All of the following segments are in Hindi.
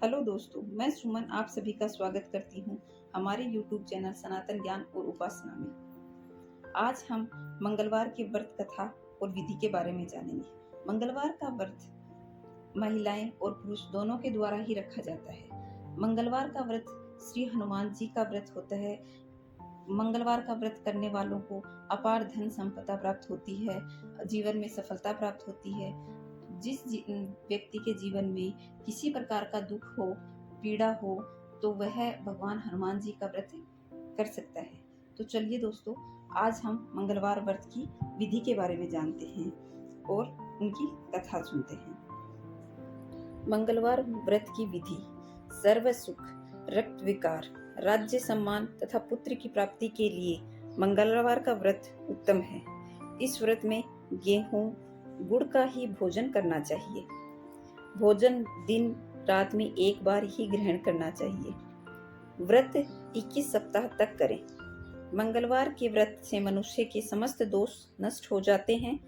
हेलो दोस्तों, मैं सुमन आप सभी का स्वागत करती हूँ हमारे YouTube चैनल सनातन ज्ञान और उपासना में। आज हम मंगलवार की व्रत कथा और विधि के बारे में जानेंगे। मंगलवार का व्रत महिलाएं और पुरुष दोनों के द्वारा ही रखा जाता है। मंगलवार का व्रत श्री हनुमान जी का व्रत होता है। मंगलवार का व्रत करने वालों को अपार धन संपदा प्राप्त होती है, जीवन में सफलता प्राप्त होती है। जिस व्यक्ति के जीवन में किसी प्रकार का दुख हो, पीड़ा हो, तो वह भगवान हनुमान जी का व्रत कर सकता है। तो चलिए दोस्तों, आज हम मंगलवार व्रत की विधि के बारे में जानते हैं और उनकी कथा सुनते हैं। मंगलवार व्रत की विधि। सर्व सुख, रक्त विकार, राज्य सम्मान तथा पुत्र की प्राप्ति के लिए मंगलवार का व्रत उत्तम है। इस व्रत में गेहूं, गुड़ का ही भोजन करना चाहिए। भोजन दिन रात में एक बार ही ग्रहण करना चाहिए। व्रत 21 सप्ताह तक करें। मंगलवार के व्रत से मनुष्य के समस्त दोष नष्ट हो जाते हैं।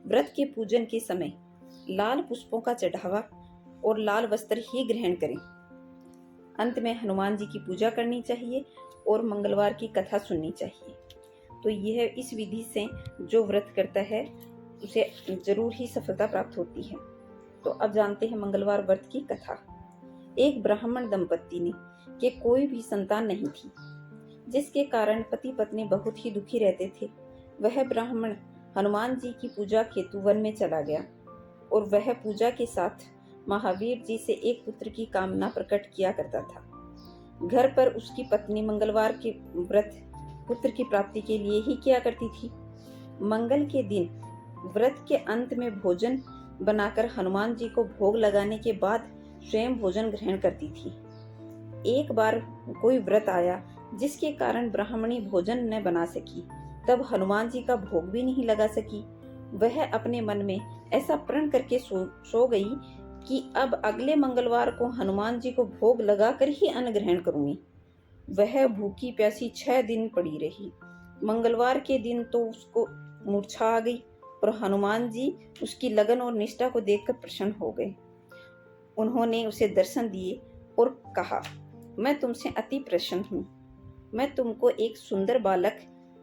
व्रत के पूजन के समय लाल पुष्पों का चढ़ावा और लाल वस्त्र ही ग्रहण करें। अंत में हनुमान जी की पूजा करनी चाहिए और मंगलवार की कथा सुननी चाहिए। तो यह इस विधि से जो व्रत करता है उसे जरूर ही सफलता प्राप्त होती है। तो अब जानते हैं मंगलवार व्रत की कथा। एक ब्राह्मण दंपत्ति ने के कोई भी संतान नहीं थी, जिसके कारण पति पत्नी बहुत ही दुखी रहते थे। वह ब्राह्मण हनुमान जी की पूजा हेतु वन में चला गया और वह पूजा के साथ महावीर जी से एक पुत्र की कामना प्रकट किया करता था। घर पर उसकी पत्नी मंगलवार के व्रत पुत्र की प्राप्ति के लिए ही किया करती थी। मंगल के दिन व्रत के अंत में भोजन बनाकर हनुमान जी को भोग लगाने के बाद स्वयं भोजन ग्रहण करती थी। एक बार कोई व्रत आया जिसके कारण ब्राह्मणी भोजन न बना सकी, तब हनुमान जी का भोग भी नहीं लगा सकी। वह अपने मन में ऐसा प्रण करके सो गई कि अब अगले मंगलवार को हनुमान जी को भोग लगाकर ही अन्न ग्रहण करूंगी। वह भूखी प्यासी 6 दिन पड़ी रही। मंगलवार के दिन तो उसको मूर्छा आ गई और हनुमान जी उसकी लगन और निष्ठा को देखकर प्रसन्न हो गए। उन्होंने उसे दर्शन दिए और कहा, मैं तुमसे अति प्रसन्न हूँ। मैं तुमको एक सुंदर बालक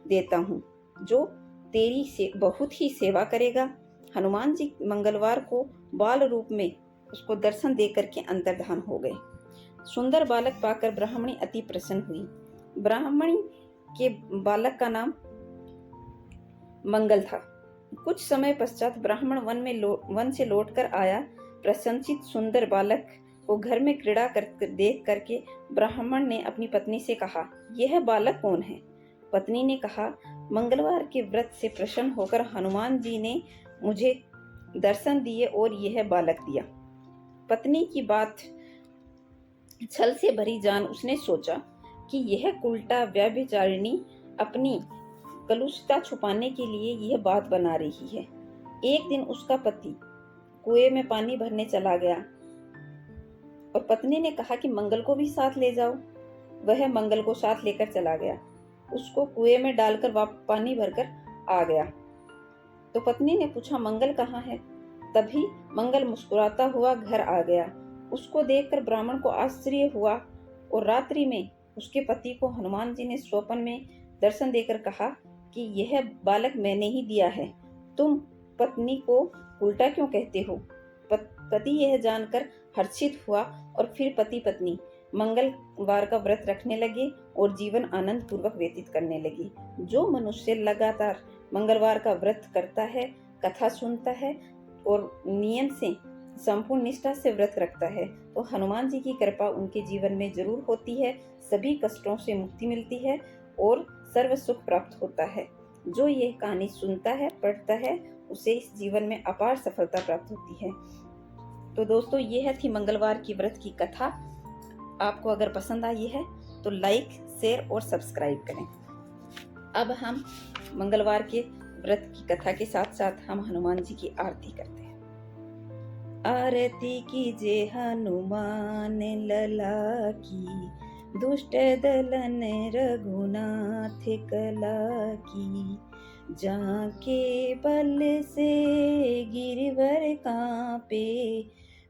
देता हूँ जो तेरी से बहुत ही सेवा करेगा। हनुमान जी मंगलवार को बाल रूप में उसको दर्शन दे करके अंतर्धान हो गए। सुंदर बालक पाकर ब्राह्मणी अति प्रसन्न हुई। ब्राह्मणी के बालक का नाम मंगल था। कुछ समय पश्चात ब्राह्मण वन से लौटकर आया। प्रशंसित सुंदर बालक को घर में क्रीड़ा देख करके ब्राह्मण ने अपनी पत्नी से कहा, यह बालक कौन है? पत्नी ने कहा, मंगलवार के व्रत से प्रसन्न होकर हनुमान जी ने मुझे दर्शन दिए और यह बालक दिया। पत्नी की बात छल से भरी जान उसने सोचा कि यह उल्टा व्यभिचारिणी अपनी कलुषता छुपाने के लिए यह बात बना रही है। एक दिन उसका पति कुएं में पानी भरने चला गया और पत्नी ने कहा कि मंगल को भी साथ ले जाओ। वह मंगल को साथ लेकर चला गया। उसको कुएं में डालकर पानी भरकर आ गया। तो पत्नी ने पूछा, मंगल कहाँ है? तभी मंगल मुस्कुराता हुआ घर आ गया। उसको देखकर ब्राह्मण को आश्चर्य हुआ और रात्रि में उसके पति को हनुमान जी ने स्वप्न में दर्शन देकर कहा कि यह बालक मैंने ही दिया है, तुम पत्नी को उल्टा क्यों कहते हो? पति यह जानकर हर्षित हुआ और फिर पति पत्नी मंगलवार का व्रत रखने लगे और जीवन आनंद पूर्वक व्यतीत करने लगे। जो मनुष्य लगातार मंगलवार का व्रत करता है, कथा सुनता है और नियम से संपूर्ण निष्ठा से व्रत रखता है, तो हनुमान जी की कृपा उनके जीवन में जरूर होती है। सभी कष्टों से मुक्ति मिलती है और सर्व सुख प्राप्त होता है। जो ये कहानी सुनता है, पढ़ता है, उसे इस जीवन में अपार सफलता प्राप्त होती है। तो दोस्तों, यह थी मंगलवार की व्रत की कथा। आपको अगर पसंद आई है तो लाइक, शेयर और सब्सक्राइब करें। अब हम मंगलवार के व्रत की कथा के साथ साथ हम हनुमान जी की आरती करते हैं। आरती कीजिए हनुमान लला की, दुष्ट दलन रघुनाथ कला की। जाके बल से गिरवर कांपे,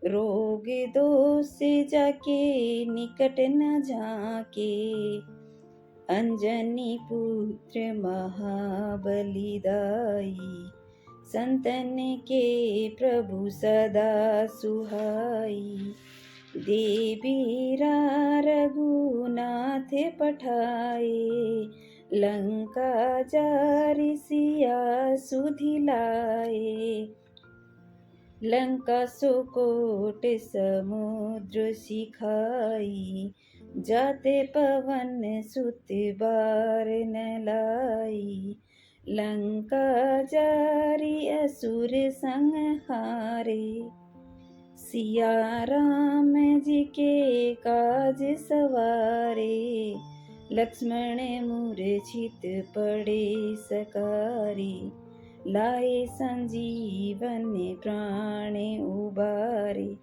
रोग दोष से जाके निकट न झाके। अंजनी पुत्र महाबलिदाई, संतन के प्रभु सदा सुहाई। देवीरा रघुनाथ पठाए, लंका जारि सिया सुधिलाए। लंका सुकोट समुद्र सिखाई, जाते पवन सुत बार न लाई। लंका जारी असुर संहारे, सिया राम जी के काज सवारे। लक्ष्मण मूर्छित पड़े सकारे, लाए संजीवन प्राण उबारे।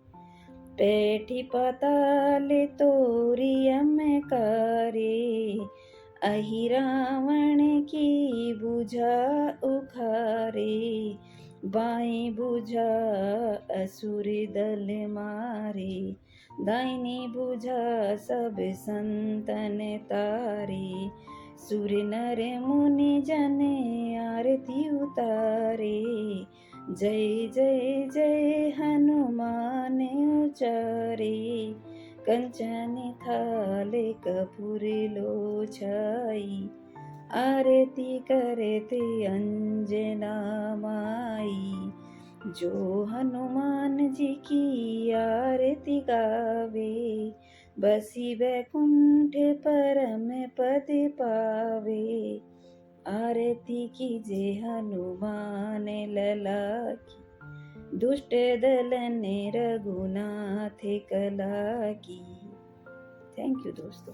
पैठी पाताल तोरी अमकारे, अहि रावण की बुझा उखारे। बाएं बुझा असुर दल मारे, दाहिनी बुझा सब संतन तारे। सुर नर मुनि जन आरती उतारे, जय जय जय हनुमान उचारे। कंचन थाल कपूर लो छाई, आरती करते अंजना माई। जो हनुमान जी की आरती गावे, बसी बैकुंठ परम पद पावे। आरती कीजे हनुमान लला की, दुष्ट दलन रघुनाथ कला की। थैंक यू दोस्तों।